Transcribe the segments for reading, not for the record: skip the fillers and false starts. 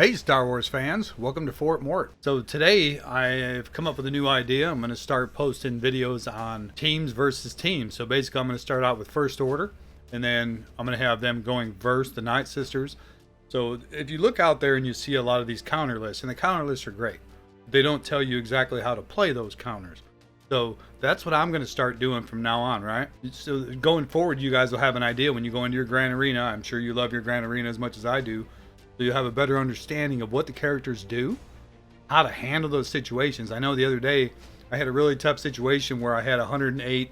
Hey Star Wars fans, welcome to Fort Mort. So today I've come up with a new idea. I'm going to start posting videos on teams versus teams. So basically I'm going to start out with First Order, and then I'm going to have them going versus the Night Sisters. So if you look out there and you see a lot of these counter lists, and the counter lists are great, they don't tell you exactly how to play those counters. So that's what I'm going to start doing from now on, right? So going forward, you guys will have an idea when you go into your Grand Arena. I'm sure you love your Grand Arena as much as I do. So you have a better understanding of what the characters do, how to handle those situations. I know the other day I had a really tough situation where I had a 108k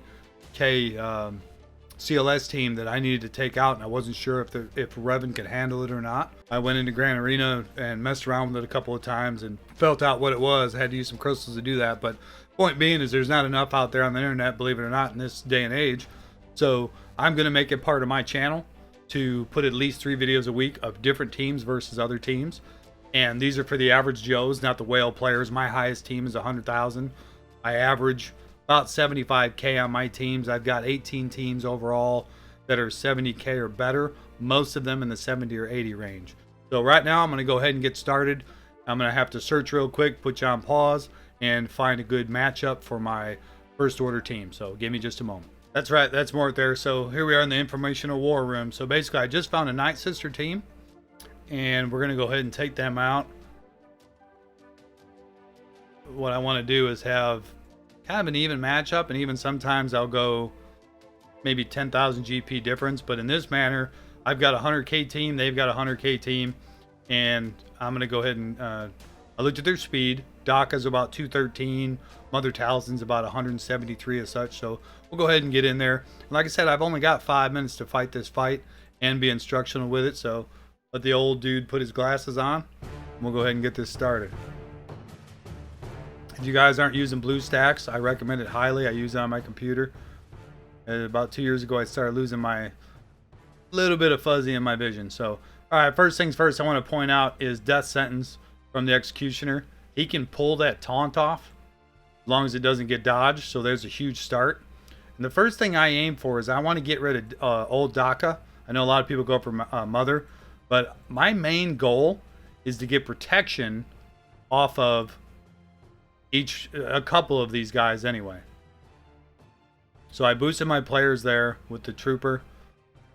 CLS team that I needed to take out, and I wasn't sure if Revan could handle it or not. I went into Grand Arena and messed around with it a couple of times and felt out what it was. I had to use some crystals to do that, but point being is there's not enough out there on the internet, believe it or not, in this day and age. So I'm going to make it part of my channel to put at least 3 videos a week of different teams versus other teams. And these are for the average Joes, not the whale players. My highest team is 100,000. I average about 75k on my teams. I've got 18 teams overall that are 70k or better, most of them in the 70 or 80 range. So right now I'm going to go ahead and get started. I'm going to have to search real quick, put you on pause, and find a good matchup for my First Order team. So give me just a moment. That's right, that's Mort there. So here we are in the informational war room. So basically I just found a Night Sister team, and we're going to go ahead and take them out. What I want to do is have kind of an even matchup, and even sometimes I'll go maybe 10,000 GP difference. But in this manner, I've got a 100k team, they've got a 100k team, and I'm going to go ahead and I looked at their speed. Daka's about 213, Mother Talzin's about 173 as such. So we'll go ahead and get in there. And like I said, I've only got 5 minutes to fight this fight and be instructional with it. So let the old dude put his glasses on, and we'll go ahead and get this started. If you guys aren't using BlueStacks, I recommend it highly. I use it on my computer. About 2 years ago, I started losing my little bit of fuzzy in my vision. So, all right, first things first, I want to point out is Death Sentence from the Executioner. He can pull that taunt off as long as it doesn't get dodged. So there's a huge start. And the first thing I aim for is I want to get rid of old Daka. I know a lot of people go for Mother, but my main goal is to get protection off of a couple of these guys anyway. So I boosted my players there with the Trooper,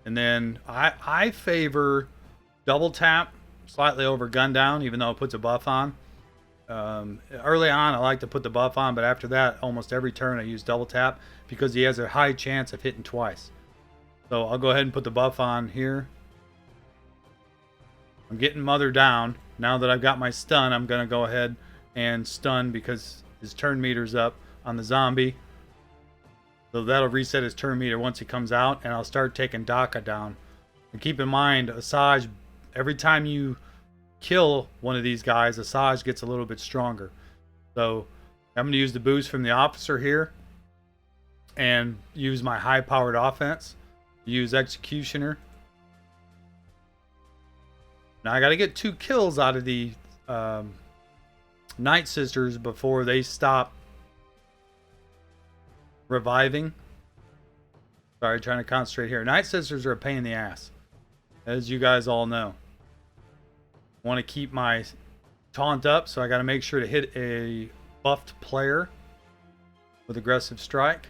and then I favor double tap slightly over gun down, even though it puts a buff on. Early on I like to put the buff on, but after that almost every turn I use double tap because he has a high chance of hitting twice. So I'll go ahead and put the buff on here. I'm getting Mother down. Now that I've got my stun, I'm going to go ahead and stun because his turn meter's up on the zombie. So that'll reset his turn meter once he comes out, and I'll start taking Daka down. And keep in mind, Asajj, every time you kill one of these guys, Asajj gets a little bit stronger. So I'm going to use the boost from the officer here and use my high powered offense. Use Executioner. Now I got to get 2 kills out of the Night Sisters before they stop reviving. Sorry, trying to concentrate here. Night Sisters are a pain in the ass, as you guys all know. Want to keep my taunt up, so I got to make sure to hit a buffed player with aggressive strike.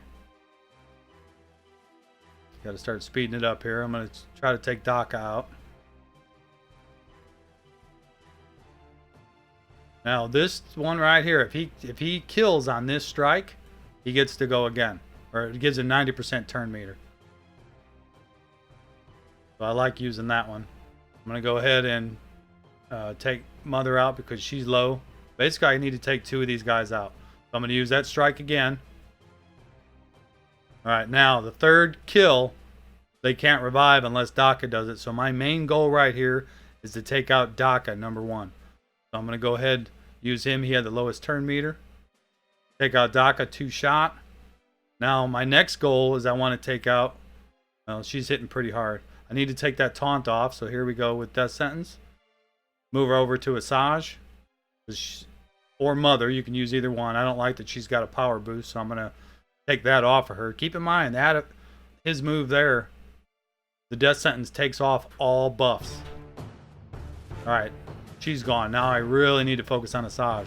Got to start speeding it up here. I'm going to try to take Daka out. Now this one right here, if he kills on this strike, he gets to go again, or it gives a 90% turn meter. So I like using that one. I'm going to go ahead and take Mother out because she's low. Basically, I need to take 2 of these guys out. So I'm going to use that strike again. All right, now the third kill, they can't revive unless Daka does it. So my main goal right here is to take out Daka, number 1. So I'm going to go ahead, use him. He had the lowest turn meter. Take out Daka, 2 shot. Now my next goal is I want to take out, well, she's hitting pretty hard. I need to take that taunt off. So here we go with Death Sentence. Move her over to Asajj. Or Mother, you can use either one. I don't like that she's got a power boost, so I'm going to take that off of her. Keep in mind that his move there, the Death Sentence takes off all buffs. All right, She's gone. Now I really need to focus on Asajj.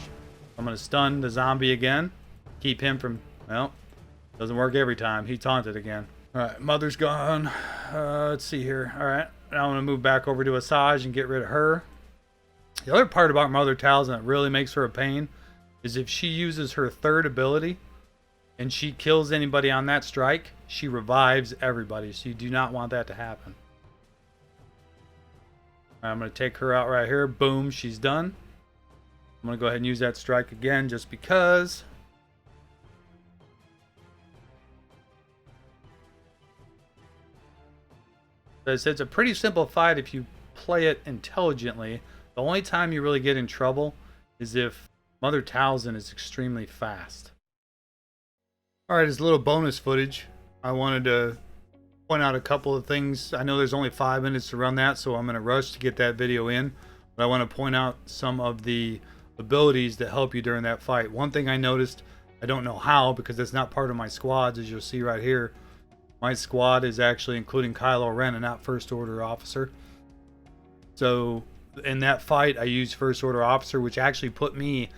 I'm going to stun the zombie again. Keep him from... Well, doesn't work every time. He taunted again. Alright, Mother's gone. Let's see here. Alright, now I'm going to move back over to Asajj and get rid of her. The other part about Mother Talzin that really makes her a pain is if she uses her third ability and she kills anybody on that strike, she revives everybody. So you do not want that to happen. I'm going to take her out right here. Boom, she's done. I'm going to go ahead and use that strike again just because. It's a pretty simple fight if you play it intelligently. The only time you really get in trouble is if Mother Talzin is extremely fast. Alright, as a little bonus footage, I wanted to point out a couple of things. I know there's only 5 minutes to run that, so I'm in a rush to get that video in. But I want to point out some of the abilities that help you during that fight. One thing I noticed, I don't know how because it's not part of my squads, as you'll see right here. My squad is actually including Kylo Ren and not First Order Officer. So in that fight, I used First Order Officer, which actually put me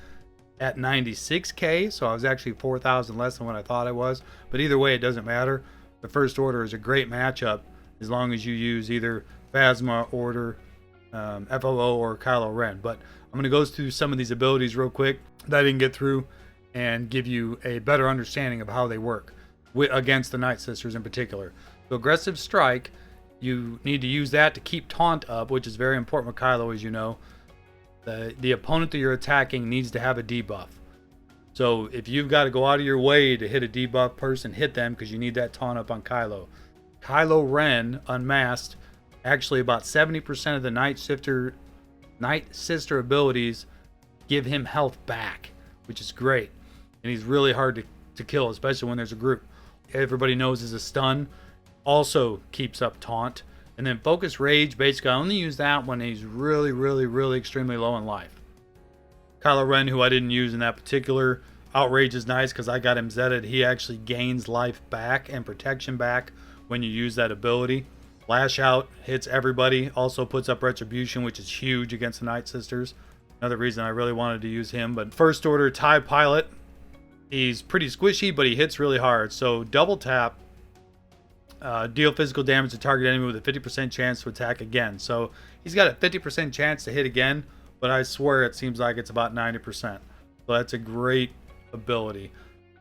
at 96k. So I was actually 4,000 less than what I thought I was. But either way, it doesn't matter. The First Order is a great matchup as long as you use either Phasma, Order, FOO, or Kylo Ren. But I'm going to go through some of these abilities real quick that I didn't get through and give you a better understanding of how they work against the Night Sisters in particular. So aggressive strike, you need to use that to keep taunt up, which is very important with Kylo, as you know. The opponent that you're attacking needs to have a debuff. So if you've got to go out of your way to hit a debuff person, hit them because you need that taunt up on Kylo. Kylo Ren, unmasked, actually about 70% of the Night Sister abilities give him health back, which is great. And he's really hard to kill, especially when there's a group. Everybody knows is a stun. Also keeps up taunt. And then focus rage, basically I only use that when he's really extremely low in life. Kylo Ren, who I didn't use in that particular, outrage is nice because I got him Zeted. He actually gains life back and protection back when you use that ability. Lash out hits everybody, also puts up retribution, which is huge against the Night Sisters. Another reason I really wanted to use him. But First Order TIE Pilot, he's pretty squishy, but he hits really hard. So double tap, deal physical damage to target enemy with a 50% chance to attack again. So he's got a 50% chance to hit again, but I swear it seems like it's about 90%. So that's a great ability.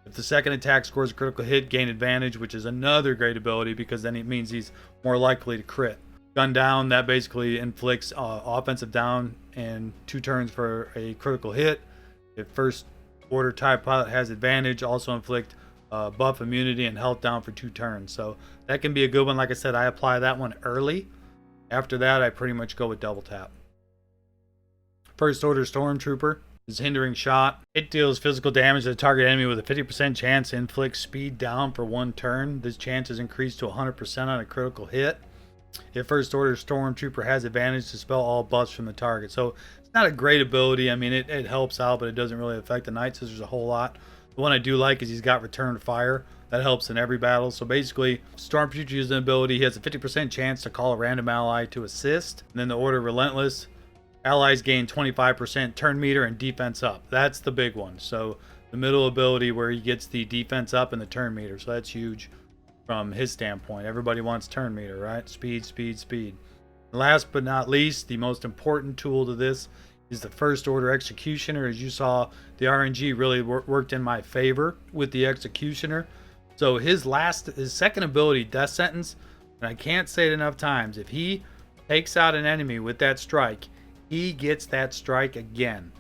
If the second attack scores a critical hit, gain advantage, which is another great ability because then it means he's more likely to crit. Gun down, that basically inflicts offensive down in 2 turns for a critical hit. If First Order TIE Pilot has advantage, also inflict buff immunity and health down for 2 turns. So that can be a good one. Like I said, I apply that one early. After that, I pretty much go with double tap. First Order Stormtrooper is hindering shot. It deals physical damage to the target enemy with a 50% chance to inflict speed down for 1 turn. This chance is increased to 100% on a critical hit. If First Order Stormtrooper has advantage, to dispel all buffs from the target. So it's not a great ability. I mean, it helps out, but it doesn't really affect the Night Sisters a whole lot. The one I do like is he's got Return to Fire. That helps in every battle. So basically, Stormtrooper uses an ability. He has a 50% chance to call a random ally to assist. And then the Order Relentless. Allies gain 25% turn meter and defense up. That's the big one. So the middle ability where he gets the defense up and the turn meter. So that's huge from his standpoint. Everybody wants turn meter, right? Speed. Last but not least, the most important tool to this is the First Order Executioner. As you saw, the RNG really worked in my favor with the Executioner. So his second ability, Death Sentence, and I can't say it enough times, if he takes out an enemy with that strike, he gets that strike again.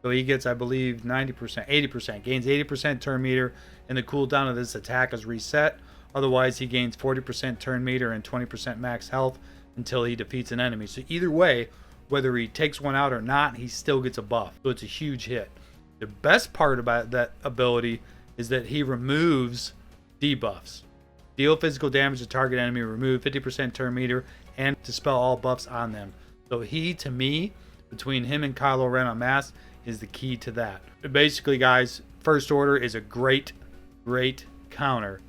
So he gets, I believe, 90%, 80%, gains 80% turn meter, and the cooldown of this attack is reset. Otherwise, he gains 40% turn meter and 20% max health until he defeats an enemy. So either way, whether he takes one out or not, he still gets a buff. So it's a huge hit. The best part about that ability is that he removes debuffs. Deal physical damage to target enemy, remove 50% turn meter, and dispel all buffs on them. So he, to me, between him and Kylo Ren on mass, is the key to that. But basically, guys, First Order is a great counter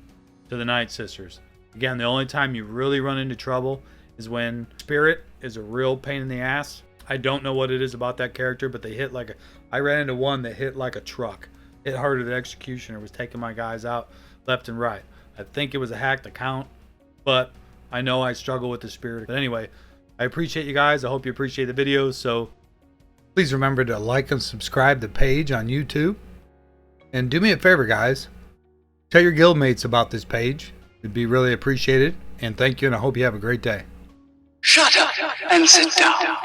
to the Night Sisters. Again, the only time you really run into trouble is when Spirit is a real pain in the ass. I don't know what it is about that character, but they hit like a... I ran into one that hit like a truck. Hit harder than Executioner, was taking my guys out left and right. I think it was a hacked account, but I know I struggle with the spirit. But anyway, I appreciate you guys. I hope you appreciate the videos. So please remember to like and subscribe the page on YouTube. And do me a favor, guys. Tell your guildmates about this page. It'd be really appreciated. And thank you, and I hope you have a great day. Shut up and sit down.